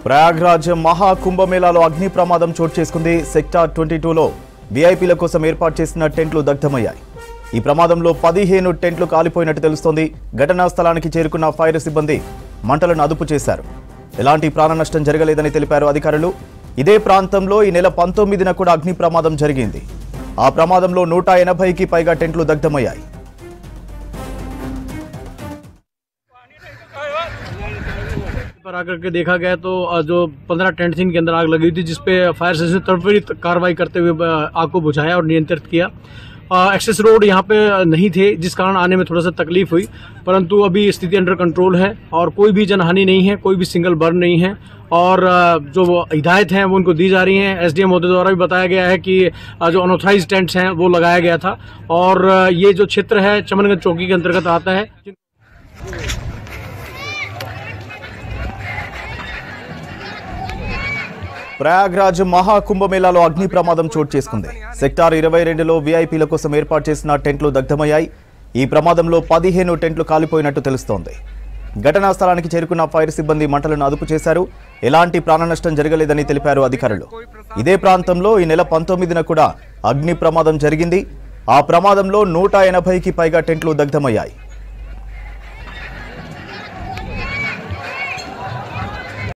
ప్రయాగ్రాజ్ మహాకుంభమేళాలో అగ్ని ప్రమాదం చోటు చేసుకుంది. సెక్టార్ 22లో వీఐపీల కోసం ఏర్పాటు చేసిన టెంట్లు దగ్ధమయ్యాయి. ఈ ప్రమాదంలో 15 టెంట్లు కాలిపోయినట్టు తెలుస్తోంది. ఘటనా స్థలానికి చేరుకున్న ఫైర్ సిబ్బంది మంటలను అదుపు చేశారు. ఎలాంటి ప్రాణ నష్టం జరగలేదని తెలిపారు అధికారులు. ఇదే ప్రాంతంలో ఈ నెల 19న కూడా అగ్ని ప్రమాదం జరిగింది. ఆ ప్రమాదంలో 180కి పైగా టెంట్లు దగ్ధమయ్యాయి. पर आकर के देखा गया तो जो 15 टेंट थी इनके अंदर आग लगी थी, जिसपे फायर स्टेशन त्वरित कार्रवाई करते हुए आग को बुझाया और नियंत्रित किया। एक्सेस रोड यहाँ पे नहीं थे, जिस कारण आने में थोड़ा सा तकलीफ हुई, परंतु अभी स्थिति अंडर कंट्रोल है और कोई भी जनहानि नहीं है, कोई भी सिंगल बर्न नहीं है। और जो हिदायत हैं वो उनको दी जा रही हैं। एसडीएम महोदय द्वारा भी बताया गया है कि जो अनऑथराइज टेंट्स हैं वो लगाया गया था और ये जो क्षेत्र है चमनगंज चौकी के अंतर्गत आता है। ప్రయాగ్రాజ్ మహాకుంభమేళాలో అగ్ని ప్రమాదం చోటు చేసుకుంది. సెక్టార్ 22లో వీఐపీల కోసం ఏర్పాటు చేసిన టెంట్లు దగ్ధమయ్యాయి. ఈ ప్రమాదంలో 15 టెంట్లు కాలిపోయినట్టు తెలుస్తోంది. ఘటనా స్థలానికి చేరుకున్న ఫైర్ సిబ్బంది మంటలను అదుపు చేశారు. ఎలాంటి ప్రాణ నష్టం జరగలేదని తెలిపారు అధికారులు. ఇదే ప్రాంతంలో ఈ నెల 19న కూడా అగ్ని ప్రమాదం జరిగింది. ఆ ప్రమాదంలో 180కి పైగా టెంట్లు దగ్ధమయ్యాయి.